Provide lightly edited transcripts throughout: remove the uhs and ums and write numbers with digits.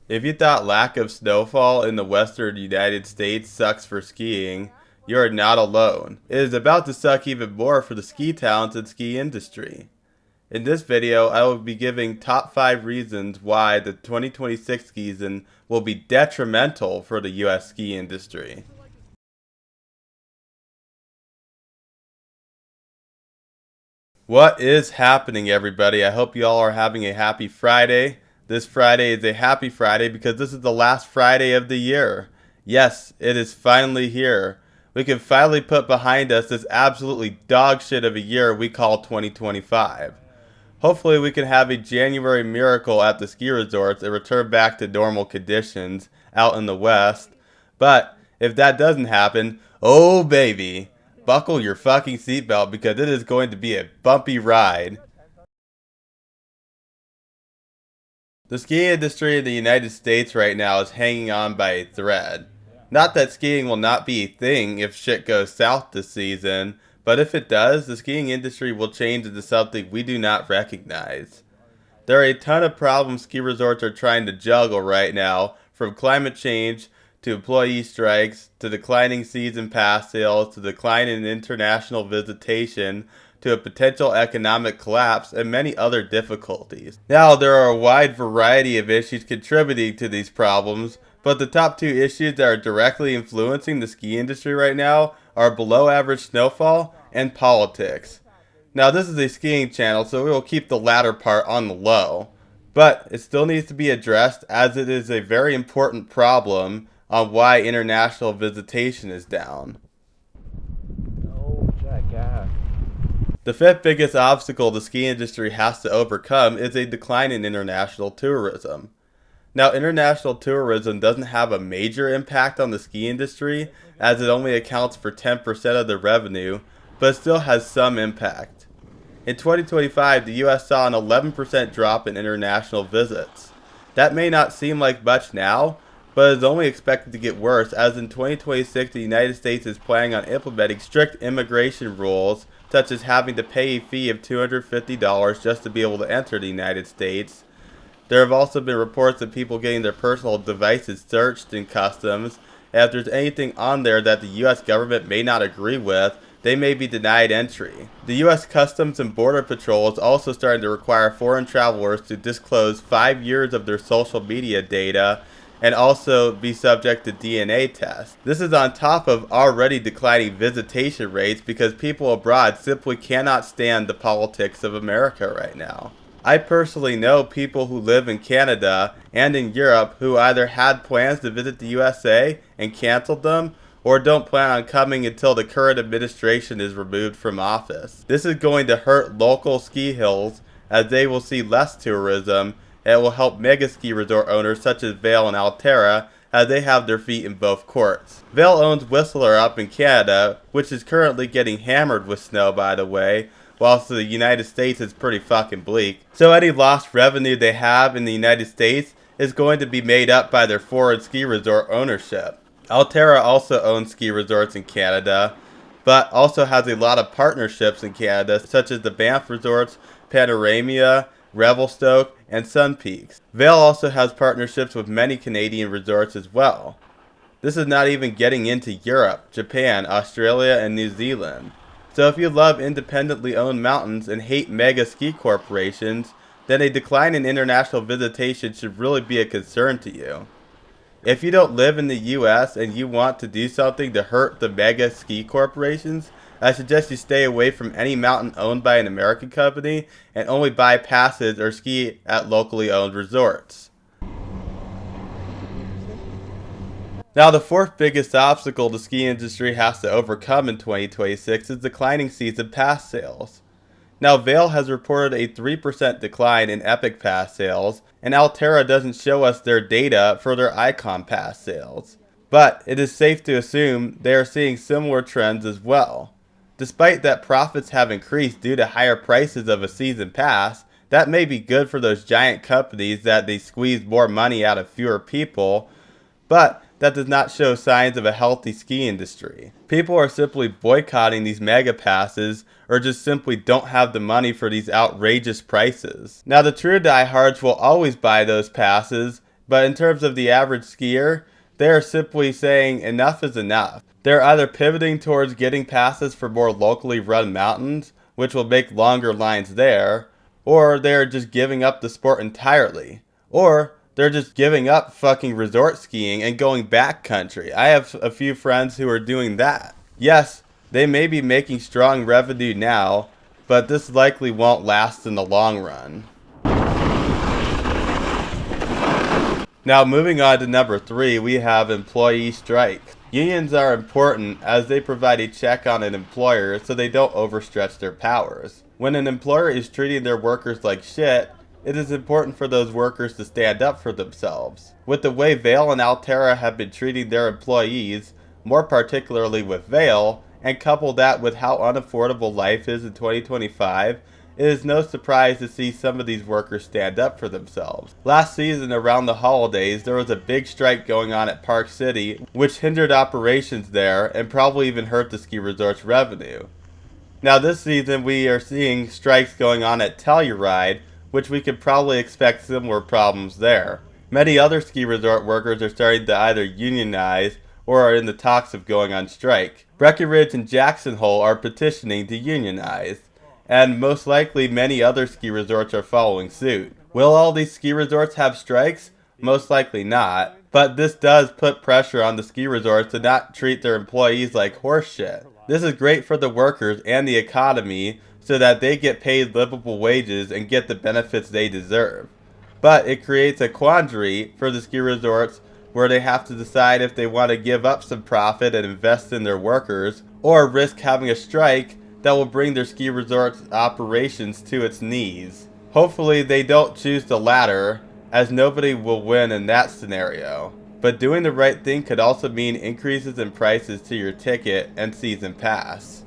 If you thought lack of snowfall in the western United States sucks for skiing, you are not alone. It is about to suck even more for the ski towns and ski industry. In this video, I will be giving top 5 reasons why the 2026 season will be detrimental for the US ski industry. What is happening, everybody? I hope you all are having a happy Friday. This Friday is a happy Friday because this is the last Friday of the year. Yes, it is finally here. We can finally put behind us this absolutely dog shit of a year we call 2025. Hopefully we can have a January miracle at the ski resorts and return back to normal conditions out in the West. But if that doesn't happen, oh baby, buckle your fucking seatbelt because it is going to be a bumpy ride. The ski industry in the United States right now is hanging on by a thread. Not that skiing will not be a thing if shit goes south this season, but if it does, the skiing industry will change into something we do not recognize. There are a ton of problems ski resorts are trying to juggle right now, from climate change to employee strikes to declining season pass sales to decline in international visitation to a potential economic collapse and many other difficulties. Now, there are a wide variety of issues contributing to these problems, but the top 2 issues that are directly influencing the ski industry right now are below average snowfall and politics. Now, this is a skiing channel, so we will keep the latter part on the low, but it still needs to be addressed as it is a very important problem on why international visitation is down. Oh, jackass. The 5th biggest obstacle the ski industry has to overcome is a decline in international tourism. Now, international tourism doesn't have a major impact on the ski industry as it only accounts for 10% of the revenue, but it still has some impact. In 2025, the US saw an 11% drop in international visits. That may not seem like much now, but is only expected to get worse as in 2026 the United States is planning on implementing strict immigration rules such as having to pay a fee of $250 just to be able to enter the United States. There have also been reports of people getting their personal devices searched in customs, and if there's anything on there that the US government may not agree with, they may be denied entry. The US Customs and Border Patrol is also starting to require foreign travelers to disclose 5 years of their social media data and also be subject to DNA tests. This is on top of already declining visitation rates because people abroad simply cannot stand the politics of America right now. I personally know people who live in Canada and in Europe who either had plans to visit the USA and canceled them or don't plan on coming until the current administration is removed from office. This is going to hurt local ski hills as they will see less tourism, and it will help mega ski resort owners such as Vail and Alterra as they have their feet in both courts. Vail owns Whistler up in Canada, which is currently getting hammered with snow by the way, whilst the United States is pretty fucking bleak. So any lost revenue they have in the United States is going to be made up by their foreign ski resort ownership. Alterra also owns ski resorts in Canada, but also has a lot of partnerships in Canada such as the Banff Resorts, Panoramia, Revelstoke, and Sun Peaks. Vail also has partnerships with many Canadian resorts as well. This is not even getting into Europe, Japan, Australia, and New Zealand. So if you love independently owned mountains and hate mega ski corporations, then a decline in international visitation should really be a concern to you. If you don't live in the US and you want to do something to hurt the mega ski corporations, I suggest you stay away from any mountain owned by an American company and only buy passes or ski at locally owned resorts. Now, the 4th biggest obstacle the ski industry has to overcome in 2026 is declining season pass sales. Now, Vail has reported a 3% decline in Epic Pass sales, and Alterra doesn't show us their data for their Icon Pass sales. But it is safe to assume they are seeing similar trends as well. Despite that profits have increased due to higher prices of a season pass, that may be good for those giant companies that they squeeze more money out of fewer people, but that does not show signs of a healthy ski industry. People are simply boycotting these mega passes or just simply don't have the money for these outrageous prices. Now, the true diehards will always buy those passes But in terms of the average skier, they are simply saying enough is enough. They're either pivoting towards getting passes for more locally run mountains, which will make longer lines there, or they're just giving up the sport entirely. Or they're just giving up fucking resort skiing and going backcountry. I have a few friends who are doing that. Yes, they may be making strong revenue now, but this likely won't last in the long run. Now moving on to number 3, we have employee strikes. Unions are important as they provide a check on an employer so they don't overstretch their powers. When an employer is treating their workers like shit, it is important for those workers to stand up for themselves. With the way Vail and Alterra have been treating their employees, more particularly with Vail, and couple that with how unaffordable life is in 2025, it is no surprise to see some of these workers stand up for themselves. Last season, around the holidays, there was a big strike going on at Park City, which hindered operations there and probably even hurt the ski resort's revenue. Now this season, we are seeing strikes going on at Telluride, which we could probably expect similar problems there. Many other ski resort workers are starting to either unionize or are in the talks of going on strike. Breckenridge and Jackson Hole are petitioning to unionize, and most likely many other ski resorts are following suit. Will all these ski resorts have strikes? Most likely not, but this does put pressure on the ski resorts to not treat their employees like horseshit. This is great for the workers and the economy so that they get paid livable wages and get the benefits they deserve. But it creates a quandary for the ski resorts where they have to decide if they want to give up some profit and invest in their workers, or risk having a strike that will bring their ski resort's operations to its knees. Hopefully they don't choose the latter, as nobody will win in that scenario. But doing the right thing could also mean increases in prices to your ticket and season pass.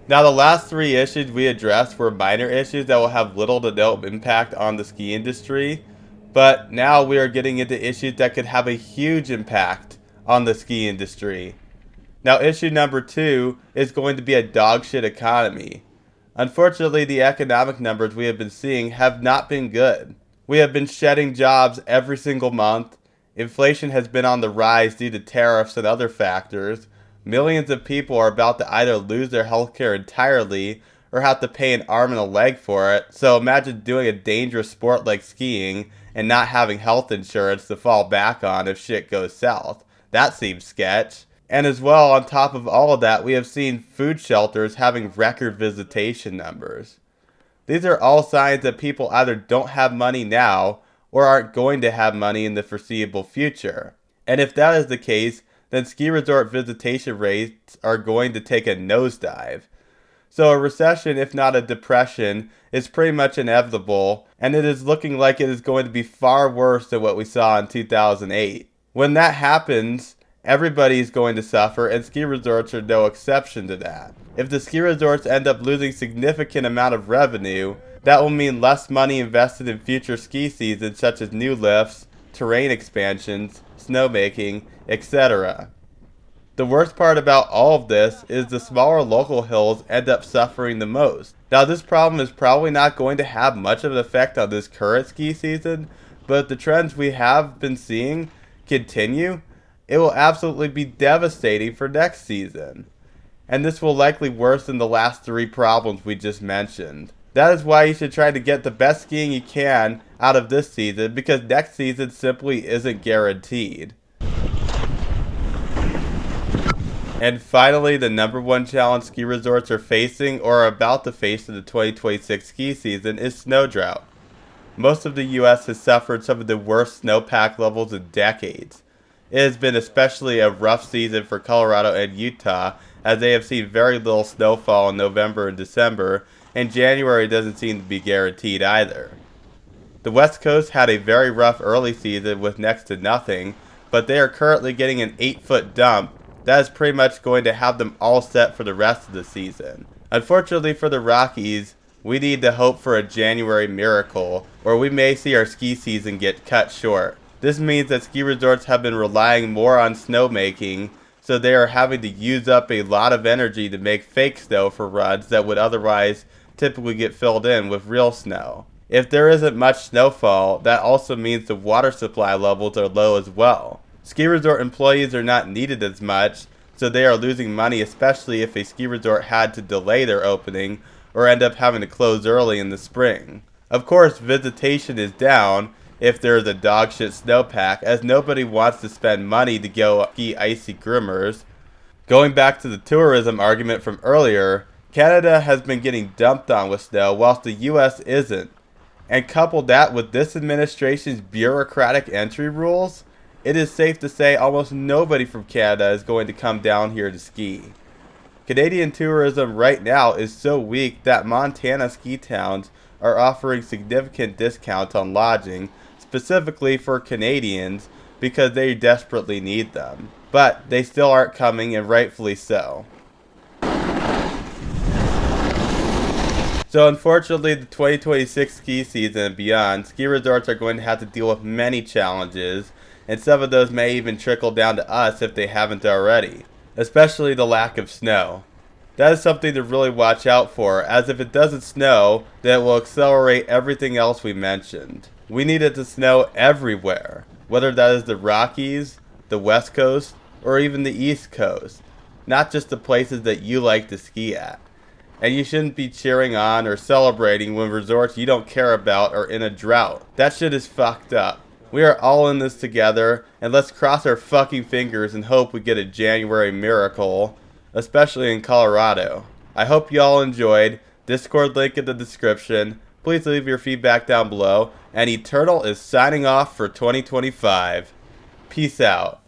Now the last 3 issues we addressed were minor issues that will have little to no impact on the ski industry, but now we are getting into issues that could have a huge impact on the ski industry. Now issue number 2 is going to be a dogshit economy. Unfortunately, the economic numbers we have been seeing have not been good. We have been shedding jobs every single month. Inflation has been on the rise due to tariffs and other factors. Millions of people are about to either lose their healthcare entirely or have to pay an arm and a leg for it. So imagine doing a dangerous sport like skiing and not having health insurance to fall back on if shit goes south. That seems sketch. And as well, on top of all of that, we have seen food shelters having record visitation numbers. These are all signs that people either don't have money now or aren't going to have money in the foreseeable future. And if that is the case, then ski resort visitation rates are going to take a nosedive. So a recession, if not a depression, is pretty much inevitable, and it is looking like it is going to be far worse than what we saw in 2008. When that happens, everybody is going to suffer, and ski resorts are no exception to that. If the ski resorts end up losing significant amount of revenue, that will mean less money invested in future ski seasons such as new lifts, terrain expansions, snowmaking, etc. The worst part about all of this is the smaller local hills end up suffering the most. Now this problem is probably not going to have much of an effect on this current ski season, but if the trends we have been seeing continue, it will absolutely be devastating for next season. And this will likely worsen the last 3 problems we just mentioned. That is why you should try to get the best skiing you can out of this season, because next season simply isn't guaranteed. And finally, the number 1 challenge ski resorts are facing or are about to face in the 2026 ski season is snow drought. Most of the US has suffered some of the worst snowpack levels in decades. It has been especially a rough season for Colorado and Utah, as they have seen very little snowfall in November and December, and January doesn't seem to be guaranteed either. The West Coast had a very rough early season with next to nothing, but they are currently getting an 8-foot dump. That is pretty much going to have them all set for the rest of the season. Unfortunately for the Rockies, we need to hope for a January miracle, or we may see our ski season get cut short. This means that ski resorts have been relying more on snowmaking, so they are having to use up a lot of energy to make fake snow for runs that would otherwise typically get filled in with real snow. If there isn't much snowfall, that also means the water supply levels are low as well. Ski resort employees are not needed as much, so they are losing money, especially if a ski resort had to delay their opening or end up having to close early in the spring. Of course, visitation is down if there is a dogshit snowpack, as nobody wants to spend money to go ski icy grimmers. Going back to the tourism argument from earlier, Canada has been getting dumped on with snow whilst the US isn't. And couple that with this administration's bureaucratic entry rules, it is safe to say almost nobody from Canada is going to come down here to ski. Canadian tourism right now is so weak that Montana ski towns are offering significant discounts on lodging, specifically for Canadians, because they desperately need them. But they still aren't coming, and rightfully so. So unfortunately, the 2026 ski season and beyond, ski resorts are going to have to deal with many challenges, and some of those may even trickle down to us if they haven't already, especially the lack of snow. That is something to really watch out for, as if it doesn't snow, then it will accelerate everything else we mentioned. We need it to snow everywhere, whether that is the Rockies, the West Coast, or even the East Coast, not just the places that you like to ski at. And you shouldn't be cheering on or celebrating when resorts you don't care about are in a drought. That shit is fucked up. We are all in this together, and let's cross our fucking fingers and hope we get a January miracle, especially in Colorado. I hope y'all enjoyed. Discord link in the description. Please leave your feedback down below. And Eternal is signing off for 2025. Peace out.